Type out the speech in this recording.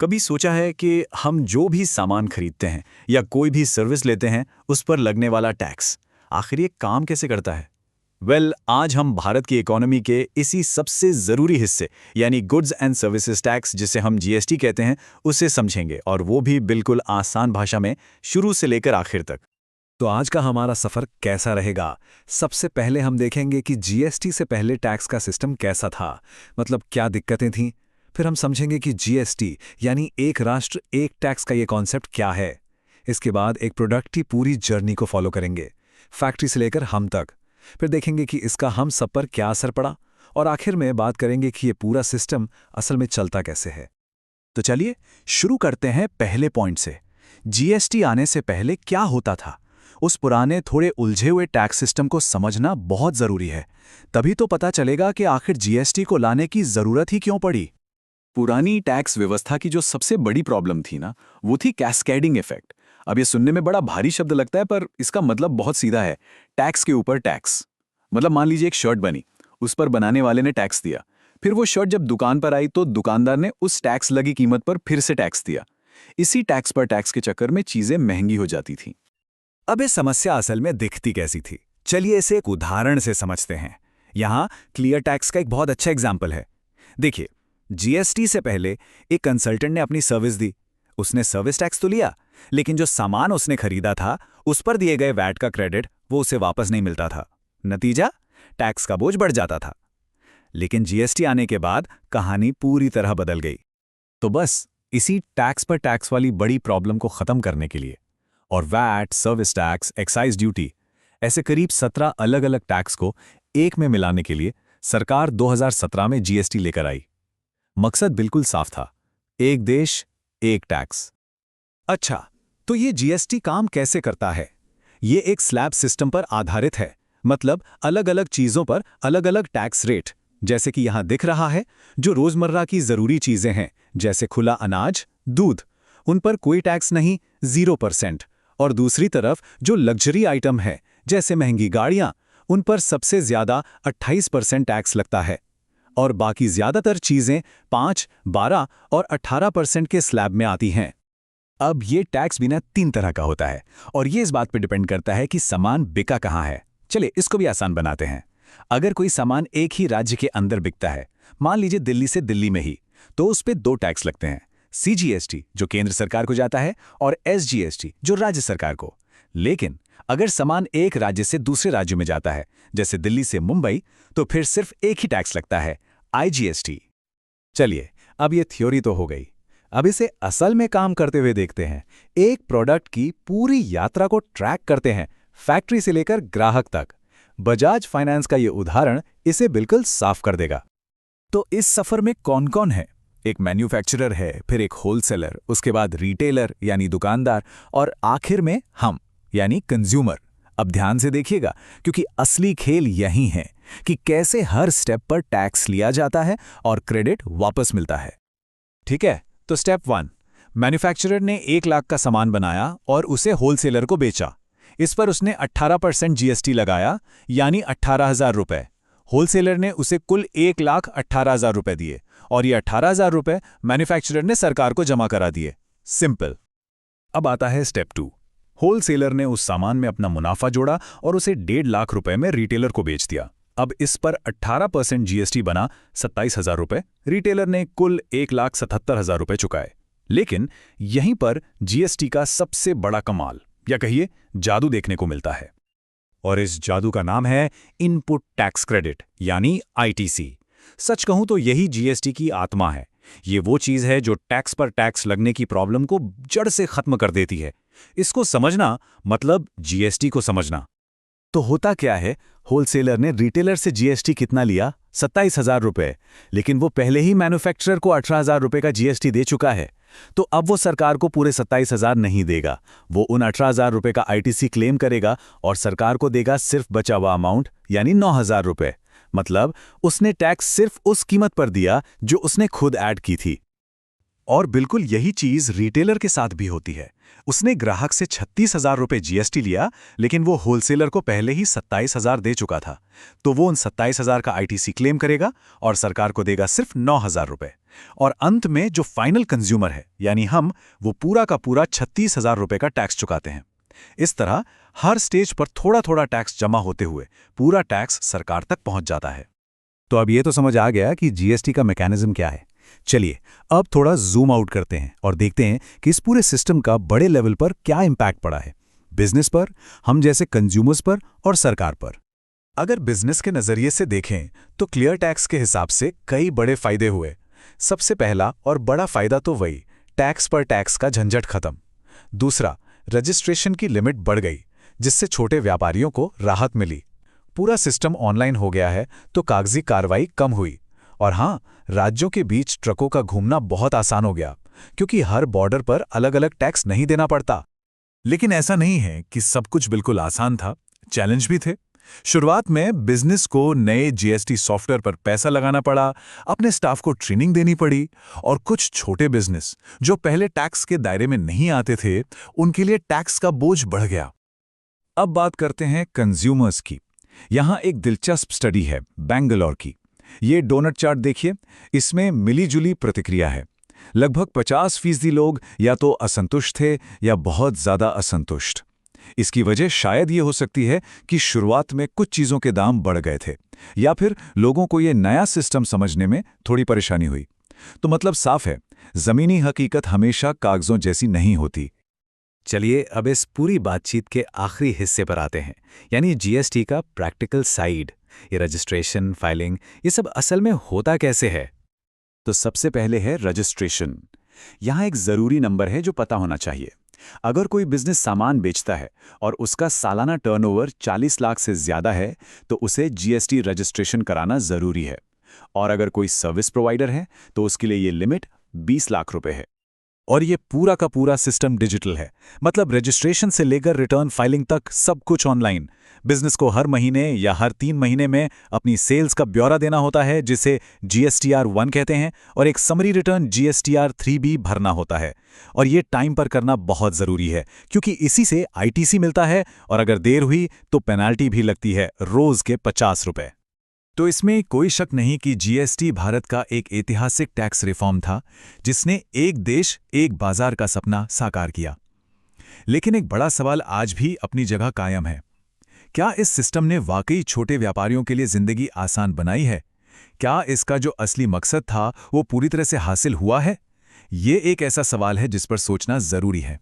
कभी सोचा है कि हम जो भी सामान खरीदते हैं या कोई भी सर्विस लेते हैं उस पर लगने वाला टैक्स आखिर ये काम कैसे करता है? आज हम भारत की इकोनॉमी के इसी सबसे ज़रूरी हिस्से यानी गुड्स एंड सर्विसेज टैक्स जिसे हम जीएसटी कहते हैं उसे समझेंगे, और वो भी बिल्कुल आसान भाषा में, शुरू से लेकर आखिर तक। तो आज का हमारा सफर कैसा रहेगा? सबसे पहले हम देखेंगे कि जीएसटी से पहले टैक्स का सिस्टम कैसा था, मतलब क्या दिक्कतें थीं। फिर हम समझेंगे कि जीएसटी यानी एक राष्ट्र एक टैक्स का ये कॉन्सेप्ट क्या है। इसके बाद एक प्रोडक्ट की पूरी जर्नी को फॉलो करेंगे, फैक्ट्री से लेकर हम तक। फिर देखेंगे कि इसका हम सब पर क्या असर पड़ा, और आखिर में बात करेंगे कि ये पूरा सिस्टम असल में चलता कैसे है। तो चलिए शुरू करते हैं पहले पॉइंट से। जीएसटी आने से पहले क्या होता था? उस पुराने थोड़े उलझे हुए टैक्स सिस्टम को समझना बहुत ज़रूरी है। तभी तो पता चलेगा कि आखिर जीएसटी को लाने की ज़रूरत ही क्यों पड़ी। पुरानी टैक्स व्यवस्था की जो सबसे बड़ी प्रॉब्लम थी ना, वो थी कैस्केडिंग इफेक्ट। अब ये सुनने में बड़ा भारी शब्द लगता है, पर इसका मतलब बहुत सीधा है। टैक्स के ऊपर टैक्स। मतलब मान लीजिए एक शर्ट बनी, उस पर बनाने वाले ने टैक्स दिया। फिर वो शर्ट जब दुकान पर आई तो दुकानदार ने उस टैक्स लगी कीमत पर फिर से टैक्स दिया। इसी टैक्स पर टैक्स के चक्कर में चीजें महंगी हो जाती थीं। अब ये समस्या असल में दिखती कैसी थी, चलिए इसे एक उदाहरण से समझते हैं। यहाँ क्लियर टैक्स का एक बहुत अच्छा एग्जाम्पल है। देखिए, जीएसटी से पहले एक कंसल्टेंट ने अपनी सर्विस दी। उसने सर्विस टैक्स तो लिया, लेकिन जो सामान उसने खरीदा था उस पर दिए गए वैट का क्रेडिट वो उसे वापस नहीं मिलता था। नतीजा, टैक्स का बोझ बढ़ जाता था। लेकिन जीएसटी आने के बाद कहानी पूरी तरह बदल गई। तो बस इसी टैक्स पर टैक्स वाली बड़ी प्रॉब्लम को खत्म करने के लिए, और VAT, service tax, excise duty, ऐसे करीब 17 अलग अलग टैक्स को एक में मिलाने के लिए सरकार 2017 में जीएसटी लेकर आई। मकसद बिल्कुल साफ था, एक देश एक टैक्स। अच्छा, तो ये जीएसटी काम कैसे करता है? ये एक स्लैब सिस्टम पर आधारित है, मतलब अलग अलग चीजों पर अलग अलग टैक्स रेट। जैसे कि यहां दिख रहा है, जो रोजमर्रा की जरूरी चीजें हैं जैसे खुला अनाज, दूध, उन पर कोई टैक्स नहीं, 0%। और दूसरी तरफ जो लग्जरी आइटम है जैसे महंगी गाड़ियां, उन पर सबसे ज्यादा 28% टैक्स लगता है। और बाकी ज्यादातर चीजें 5, 12 और 18% के स्लैब में आती हैं। अब ये टैक्स भी ना 3 तरह का होता है, और ये इस बात पर डिपेंड करता है कि सामान बिका कहाँ है। चलिए इसको भी आसान बनाते हैं। अगर कोई सामान एक ही राज्य के अंदर बिकता है, मान लीजिए दिल्ली से दिल्ली में ही, तो उस पर 2 टैक्स लगते हैं, सीजीएसटी जो केंद्र सरकार को जाता है और एसजीएसटी जो राज्य सरकार को। लेकिन अगर सामान एक राज्य से दूसरे राज्य में जाता है, जैसे दिल्ली से मुंबई, तो फिर सिर्फ एक ही टैक्स लगता है, आईजीएसटी। चलिए, अब ये थ्योरी तो हो गई। अब इसे असल में काम करते हुए देखते हैं। एक प्रोडक्ट की पूरी यात्रा को ट्रैक करते हैं, फैक्ट्री से लेकर ग्राहक तक। बजाज फाइनेंस का ये उदाहरण इसे बिल्कुल साफ कर देगा। तो इस सफर में कौन कौन है? एक मैन्युफैक्चरर है, फिर एक होलसेलर, उसके बाद रिटेलर यानी दुकानदार, और आखिर में हम यानी कंज्यूमर। अब ध्यान से देखिएगा, क्योंकि असली खेल यही है कि कैसे हर स्टेप पर टैक्स लिया जाता है और क्रेडिट वापस मिलता है। ठीक है, तो स्टेप 1, मैन्युफैक्चरर ने 1 लाख का सामान बनाया और उसे होलसेलर को बेचा। इस पर उसने 18% जीएसटी लगाया, यानी 18,000 रुपए। होलसेलर ने उसे कुल 1,18,000 रुपए दिए, और ये 18,000 रुपए मैन्युफैक्चरर ने सरकार को जमा करा दिए। सिंपल। अब आता है स्टेप 2। होलसेलर ने उस सामान में अपना मुनाफा जोड़ा और उसे 1.5 लाख रुपए में रिटेलर को बेच दिया। अब इस पर 18% जीएसटी बना 27,000 रुपए। रिटेलर ने कुल 1,77,000 रुपए चुकाए। लेकिन यहीं पर जीएसटी का सबसे बड़ा कमाल, या कहिए जादू, देखने को मिलता है। और इस जादू का नाम है इनपुट टैक्स क्रेडिट, यानी आईटीसी। सच कहूं तो यही जीएसटी की आत्मा है। ये वो चीज है जो टैक्स पर टैक्स लगने की प्रॉब्लम को जड़ से खत्म कर देती है। इसको समझना मतलब जीएसटी को समझना। तो होता क्या है, होलसेलर ने रिटेलर से जीएसटी कितना लिया? 27,000 रुपए। लेकिन वो पहले ही मैन्युफैक्चरर को 18,000 रुपए का जीएसटी दे चुका है। तो अब वो सरकार को पूरे 27,000 नहीं देगा, वो उन 18,000 रुपए का आईटीसी क्लेम करेगा और सरकार को देगा सिर्फ बचा हुआ अमाउंट, यानी 9,000 रुपए। मतलब उसने टैक्स सिर्फ उस कीमत पर दिया जो उसने खुद ऐड की थी। और बिल्कुल यही चीज रिटेलर के साथ भी होती है। उसने ग्राहक से 36,000 रुपए जीएसटी लिया, लेकिन वो होलसेलर को पहले ही 27,000 दे चुका था। तो वो उन 27,000 का आईटीसी क्लेम करेगा और सरकार को देगा सिर्फ 9,000 रुपए। और अंत में जो फाइनल कंज्यूमर है यानी हम, वो पूरा का पूरा 36,000 रुपए का टैक्स चुकाते हैं। इस तरह हर स्टेज पर थोड़ा थोड़ा टैक्स जमा होते हुए पूरा टैक्स सरकार तक पहुंच जाता है। तो अब ये तो समझ आ गया कि जीएसटी का मैकेनिज्म क्या है। चलिए अब थोड़ा जूम आउट करते हैं और देखते हैं कि इस पूरे सिस्टम का बड़े लेवल पर क्या इम्पैक्ट पड़ा है, बिजनेस पर, हम जैसे कंज्यूमर्स पर और सरकार पर। अगर बिजनेस के नजरिए से देखें तो क्लियर टैक्स के हिसाब से कई बड़े फायदे हुए। सबसे पहला और बड़ा फायदा तो वही, टैक्स पर टैक्स का झंझट खत्म। दूसरा, रजिस्ट्रेशन की लिमिट बढ़ गई, जिससे छोटे व्यापारियों को राहत मिली। पूरा सिस्टम ऑनलाइन हो गया है तो कागजी कार्रवाई कम हुई। और हाँ, राज्यों के बीच ट्रकों का घूमना बहुत आसान हो गया, क्योंकि हर बॉर्डर पर अलग अलग टैक्स नहीं देना पड़ता। लेकिन ऐसा नहीं है कि सब कुछ बिल्कुल आसान था, चैलेंज भी थे। शुरुआत में बिजनेस को नए जीएसटी सॉफ्टवेयर पर पैसा लगाना पड़ा, अपने स्टाफ को ट्रेनिंग देनी पड़ी, और कुछ छोटे बिजनेस जो पहले टैक्स के दायरे में नहीं आते थे, उनके लिए टैक्स का बोझ बढ़ गया। अब बात करते हैं कंज्यूमर्स की। यहाँ एक दिलचस्प स्टडी है बैंगलोर की। ये डोनट चार्ट देखिए, इसमें मिलीजुली प्रतिक्रिया है। लगभग 50% लोग या तो असंतुष्ट थे या बहुत ज़्यादा असंतुष्ट। इसकी वजह शायद ये हो सकती है कि शुरुआत में कुछ चीज़ों के दाम बढ़ गए थे, या फिर लोगों को ये नया सिस्टम समझने में थोड़ी परेशानी हुई। तो मतलब साफ है, ज़मीनी हकीकत हमेशा कागज़ों जैसी नहीं होती। चलिए अब इस पूरी बातचीत के आखिरी हिस्से पर आते हैं, यानी जीएसटी का प्रैक्टिकल साइड। ये रजिस्ट्रेशन, फाइलिंग, ये सब असल में होता कैसे है? तो सबसे पहले है रजिस्ट्रेशन। यहाँ एक ज़रूरी नंबर है जो पता होना चाहिए। अगर कोई बिजनेस सामान बेचता है और उसका सालाना टर्नओवर 40 लाख से ज़्यादा है तो उसे जीएसटी रजिस्ट्रेशन कराना ज़रूरी है। और अगर कोई सर्विस प्रोवाइडर है तो उसके लिए ये लिमिट 20 लाख रुपए है। और ये पूरा का पूरा सिस्टम डिजिटल है, मतलब रजिस्ट्रेशन से लेकर रिटर्न फाइलिंग तक सब कुछ ऑनलाइन। बिजनेस को हर महीने या हर 3 महीने में अपनी सेल्स का ब्यौरा देना होता है, जिसे GSTR-1 कहते हैं, और एक समरी रिटर्न GSTR-3 भी भरना होता है। और ये टाइम पर करना बहुत ज़रूरी है, क्योंकि इसी से ITC मिलता है, और अगर देर हुई तो पेनाल्टी भी लगती है, रोज़ के 50 रुपए। तो इसमें कोई शक नहीं कि जीएसटी भारत का एक ऐतिहासिक टैक्स रिफॉर्म था, जिसने एक देश एक बाजार का सपना साकार किया। लेकिन एक बड़ा सवाल आज भी अपनी जगह कायम है। क्या इस सिस्टम ने वाकई छोटे व्यापारियों के लिए जिंदगी आसान बनाई है? क्या इसका जो असली मकसद था वो पूरी तरह से हासिल हुआ है? ये एक ऐसा सवाल है जिस पर सोचना जरूरी है।